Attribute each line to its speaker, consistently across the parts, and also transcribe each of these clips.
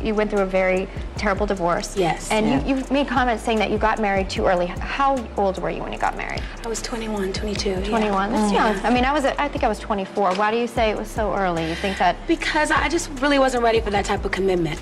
Speaker 1: You went through a very terrible divorce.
Speaker 2: Yes.
Speaker 1: And
Speaker 2: yeah.
Speaker 1: you made comments saying that you got married too early. How old were you when you got married?
Speaker 2: I was 21, 22.
Speaker 1: 21,
Speaker 2: yeah.
Speaker 1: that's young. I mean, I think I was 24. Why do you say it was so early? You think that?
Speaker 2: Because I just really wasn't ready for that type of commitment,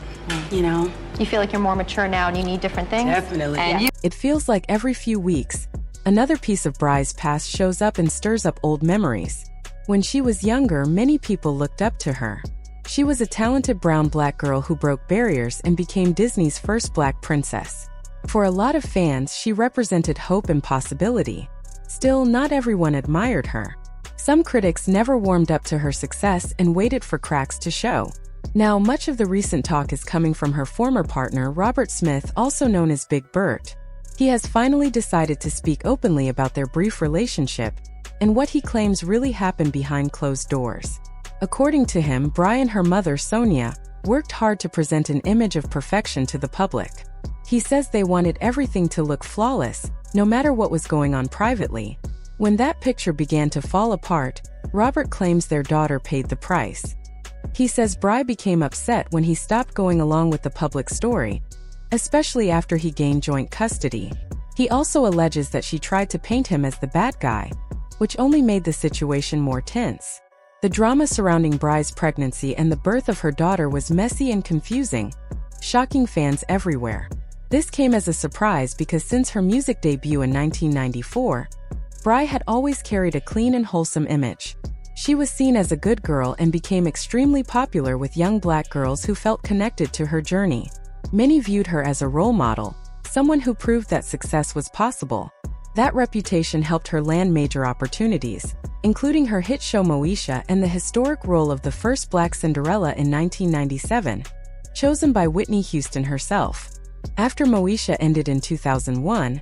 Speaker 2: you know?
Speaker 1: You feel like you're more mature now and you need different things?
Speaker 2: Definitely,
Speaker 1: and
Speaker 2: yeah.
Speaker 3: It feels like every few weeks, another piece of Bry's past shows up and stirs up old memories. When she was younger, many people looked up to her. She was a talented brown-black girl who broke barriers and became Disney's first black princess. For a lot of fans, she represented hope and possibility. Still, not everyone admired her. Some critics never warmed up to her success and waited for cracks to show. Now, much of the recent talk is coming from her former partner, Robert Smith, also known as Big Bert. He has finally decided to speak openly about their brief relationship and what he claims really happened behind closed doors. According to him, Bry and her mother, Sonia, worked hard to present an image of perfection to the public. He says they wanted everything to look flawless, no matter what was going on privately. When that picture began to fall apart, Robert claims their daughter paid the price. He says Bry became upset when he stopped going along with the public story, especially after he gained joint custody. He also alleges that she tried to paint him as the bad guy, which only made the situation more tense. The drama surrounding Bry's pregnancy and the birth of her daughter was messy and confusing, shocking fans everywhere. This came as a surprise because since her music debut in 1994, Bry had always carried a clean and wholesome image. She was seen as a good girl and became extremely popular with young black girls who felt connected to her journey. Many viewed her as a role model, someone who proved that success was possible. That reputation helped her land major opportunities, including her hit show Moesha and the historic role of the first Black Cinderella in 1997, chosen by Whitney Houston herself. After Moesha ended in 2001,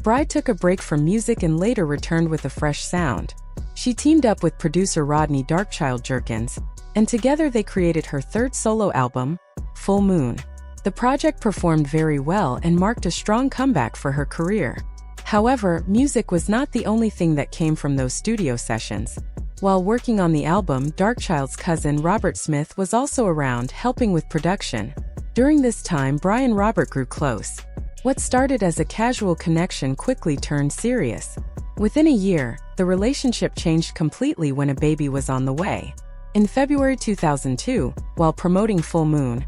Speaker 3: Bry took a break from music and later returned with a fresh sound. She teamed up with producer Rodney Darkchild Jerkins, and together they created her third solo album, Full Moon. The project performed very well and marked a strong comeback for her career. However, music was not the only thing that came from those studio sessions. While working on the album, Darkchild's cousin Robert Smith was also around, helping with production. During this time, Bry and Robert grew close. What started as a casual connection quickly turned serious. Within a year, the relationship changed completely when a baby was on the way. In February 2002, while promoting Full Moon,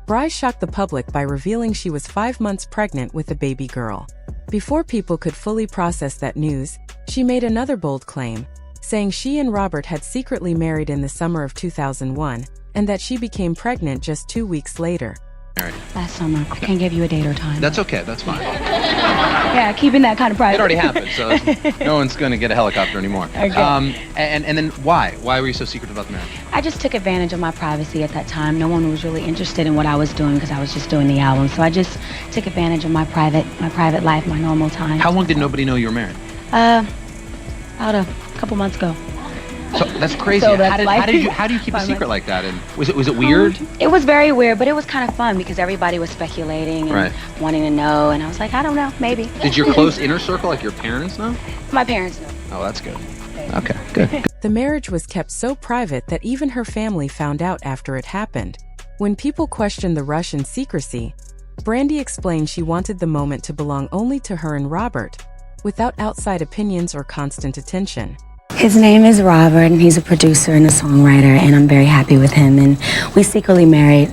Speaker 3: Bry shocked the public by revealing she was 5 months pregnant with a baby girl. Before people could fully process that news, she made another bold claim, saying she and Robert had secretly married in the summer of 2001, and that she became pregnant just 2 weeks later.
Speaker 2: Last summer. I can't give you a date or time.
Speaker 4: That's okay, that's fine.
Speaker 2: Yeah, keeping that kind of private.
Speaker 4: It already happened, so no one's going to get a helicopter anymore.
Speaker 2: Okay.
Speaker 4: And then why? Why were you so secretive about the marriage?
Speaker 2: I just took advantage of my privacy at that time. No one was really interested in what I was doing because I was just doing the album. So I just took advantage of my private life, my normal time.
Speaker 4: How long did nobody know you were married?
Speaker 2: About a couple months ago.
Speaker 4: So that's crazy.
Speaker 2: So that's
Speaker 4: How do you keep a secret like that? And was it weird?
Speaker 2: It was very weird, but it was kind of fun because everybody was speculating and
Speaker 4: Right.
Speaker 2: wanting to know, and I was like, I don't know, maybe.
Speaker 4: Did your close inner circle, like your parents, know?
Speaker 2: My parents know.
Speaker 4: Oh, that's good. Okay, good.
Speaker 3: The marriage was kept so private that even her family found out after it happened. When people questioned the rush and secrecy, Brandy explained she wanted the moment to belong only to her and Robert, without outside opinions or constant attention.
Speaker 2: His name is Robert, and he's a producer and a songwriter, and I'm very happy with him. And we secretly married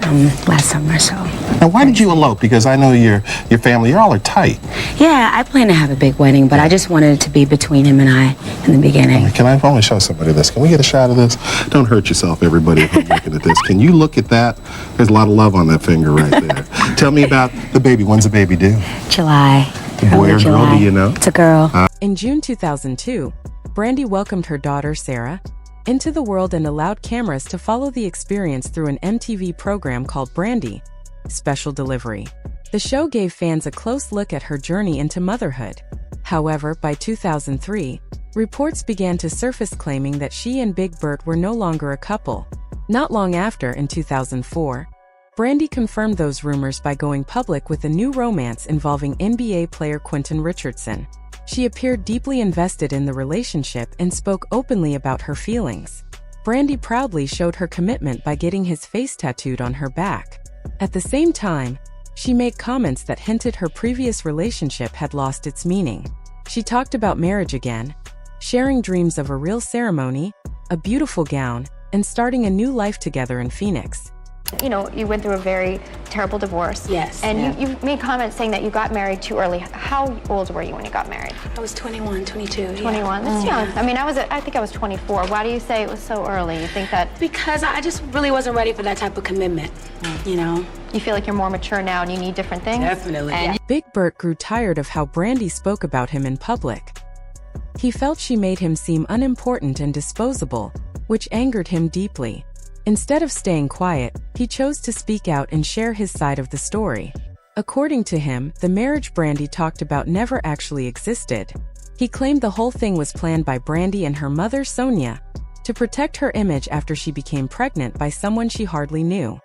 Speaker 2: last summer, so.
Speaker 5: Now, why did you elope? Because I know your family, y'all are tight.
Speaker 2: Yeah, I plan to have a big wedding, but I just wanted it to be between him and I in the beginning.
Speaker 5: Can I only show somebody this? Can we get a shot of this? Don't hurt yourself, everybody, if I'm looking at this. Can you look at that? There's a lot of love on that finger right there. Tell me about the baby. When's the baby due?
Speaker 2: July.
Speaker 5: A boy or girl, do you know?
Speaker 2: It's a girl.
Speaker 3: In June 2002, Brandy welcomed her daughter, Sarah, into the world and allowed cameras to follow the experience through an MTV program called Brandy, Special Delivery. The show gave fans a close look at her journey into motherhood. However, by 2003, reports began to surface claiming that she and Big Bert were no longer a couple. Not long after, in 2004, Brandy confirmed those rumors by going public with a new romance involving NBA player Quentin Richardson. She appeared deeply invested in the relationship and spoke openly about her feelings. Brandy proudly showed her commitment by getting his face tattooed on her back. At the same time, she made comments that hinted her previous relationship had lost its meaning. She talked about marriage again, sharing dreams of a real ceremony, a beautiful gown, and starting a new life together in Phoenix.
Speaker 1: You know, you went through a very terrible divorce.
Speaker 6: Yes.
Speaker 1: And you made comments saying that you got married too early. How old were you when you got married?
Speaker 6: I was 21, 22.
Speaker 1: 21. That's young. I mean, I think I was 24. Why do you say it was so early? You think that
Speaker 6: Because I just really wasn't ready for that type of commitment, you know?
Speaker 1: you feel like you're more mature now and you need different things?
Speaker 6: Definitely.
Speaker 1: And
Speaker 3: Big Bert grew tired of how Brandy spoke about him in public. He felt she made him seem unimportant and disposable, which angered him deeply. Instead of staying quiet, he chose to speak out and share his side of the story. According to him, the marriage Brandy talked about never actually existed. He claimed the whole thing was planned by Brandy and her mother, Sonia, to protect her image after she became pregnant by someone she hardly knew.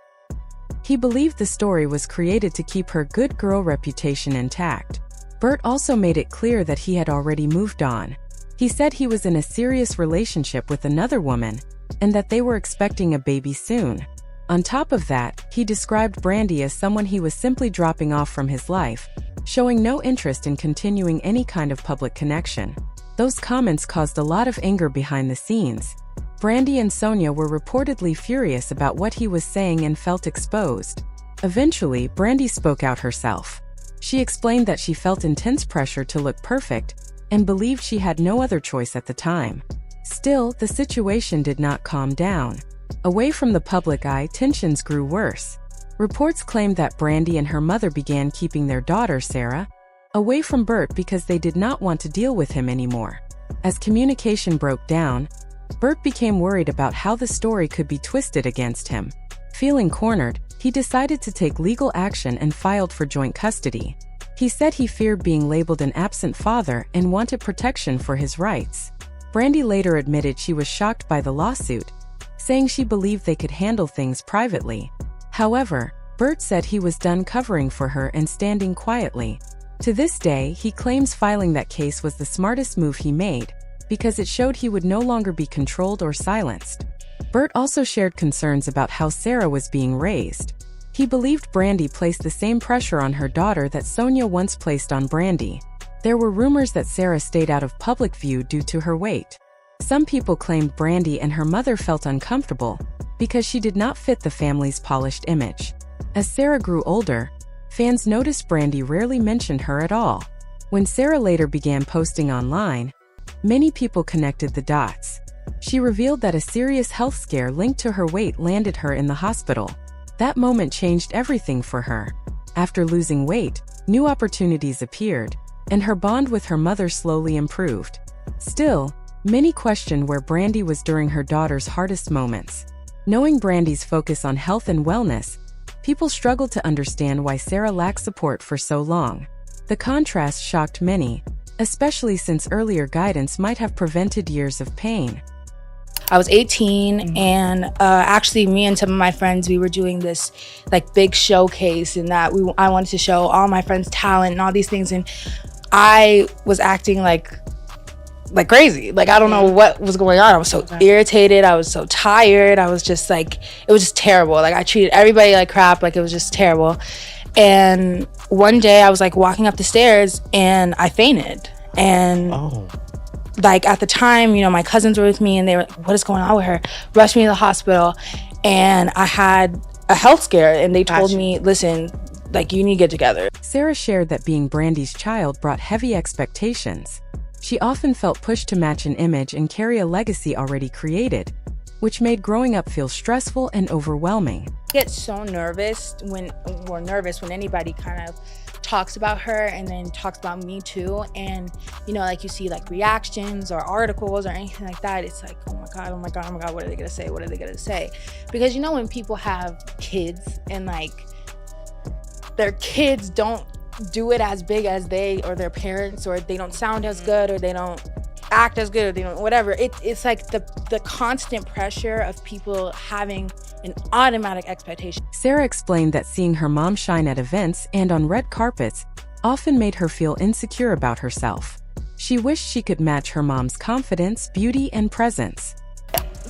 Speaker 3: He believed the story was created to keep her good girl reputation intact. Bert also made it clear that he had already moved on. He said he was in a serious relationship with another woman, and that they were expecting a baby soon. On top of that, he described Brandy as someone he was simply dropping off from his life, showing no interest in continuing any kind of public connection. Those comments caused a lot of anger behind the scenes. Brandy and Sonia were reportedly furious about what he was saying and felt exposed. Eventually, Brandy spoke out herself. She explained that she felt intense pressure to look perfect and believed she had no other choice at the time. Still, the situation did not calm down. Away from the public eye, tensions grew worse. Reports claimed that Brandy and her mother began keeping their daughter, Sarah, away from Bert because they did not want to deal with him anymore. As communication broke down, Bert became worried about how the story could be twisted against him. Feeling cornered, he decided to take legal action and filed for joint custody. He said he feared being labeled an absent father and wanted protection for his rights. Brandy later admitted she was shocked by the lawsuit, saying she believed they could handle things privately. However, Bert said he was done covering for her and standing quietly. To this day, he claims filing that case was the smartest move he made, because it showed he would no longer be controlled or silenced. Bert also shared concerns about how Sarah was being raised. He believed Brandy placed the same pressure on her daughter that Sonia once placed on Brandy. There were rumors that Sarah stayed out of public view due to her weight. Some people claimed Brandy and her mother felt uncomfortable because she did not fit the family's polished image. As Sarah grew older, fans noticed Brandy rarely mentioned her at all. When Sarah later began posting online, many people connected the dots. She revealed that a serious health scare linked to her weight landed her in the hospital. That moment changed everything for her. After losing weight, new opportunities appeared, and her bond with her mother slowly improved. Still, many questioned where Brandy was during her daughter's hardest moments. Knowing Brandy's focus on health and wellness, people struggled to understand why Sarah lacked support for so long. The contrast shocked many, especially since earlier guidance might have prevented years of pain.
Speaker 7: I was 18 and actually me and some of my friends, we were doing this like big showcase in that I wanted to show all my friends talent and all these things, and I was acting like crazy. Like, I don't know what was going on. I was so irritated. I was so tired. I was just like, it was just terrible. Like, I treated everybody like crap. Like, it was just terrible. And one day I was like walking up the stairs and I fainted. And like at the time, you know, my cousins were with me and they were, what is going on with her? Rushed me to the hospital and I had a health scare and they told me, listen, like, you need to get together.
Speaker 3: Sarah shared that being Brandy's child brought heavy expectations. She often felt pushed to match an image and carry a legacy already created, which made growing up feel stressful and overwhelming.
Speaker 7: I get so nervous when anybody kind of talks about her and then talks about me too, and you know, like you see like reactions or articles or anything like that, it's like, oh my god, what are they gonna say? Because you know, when people have kids and like their kids don't do it as big as they or their parents, or they don't sound as good, or they don't act as good, or they don't whatever, it's like the constant pressure of people having an automatic expectation.
Speaker 3: Sarah explained that seeing her mom shine at events and on red carpets often made her feel insecure about herself. She wished she could match her mom's confidence, beauty, and presence.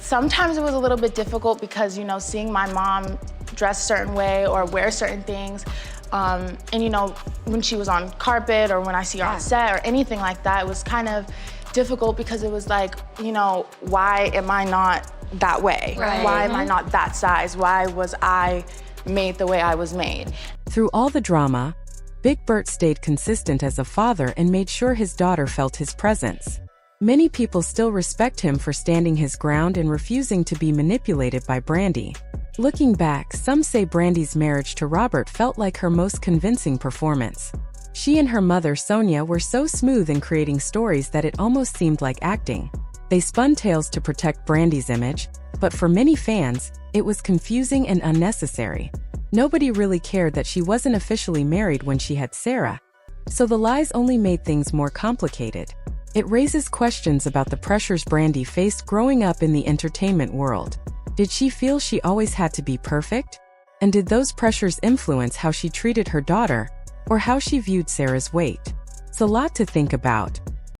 Speaker 7: Sometimes it was a little bit difficult because, you know, seeing my mom dress a certain way or wear certain things, and, you know, when she was on carpet or when I see her on set or anything like that, it was kind of difficult because it was like, you know, why am I not that way?
Speaker 1: Right.
Speaker 7: Why am I not that size? Why was I made the way I was made?
Speaker 3: Through all the drama, Big Bert stayed consistent as a father and made sure his daughter felt his presence. Many people still respect him for standing his ground and refusing to be manipulated by Brandy. Looking back, some say Brandy's marriage to Robert felt like her most convincing performance. She and her mother, Sonia, were so smooth in creating stories that it almost seemed like acting. They spun tales to protect Brandy's image, but for many fans, it was confusing and unnecessary. Nobody really cared that she wasn't officially married when she had Sarah, so the lies only made things more complicated. It raises questions about the pressures Brandy faced growing up in the entertainment world. Did she feel she always had to be perfect? And did those pressures influence how she treated her daughter, or how she viewed Sarah's weight? It's a lot to think about,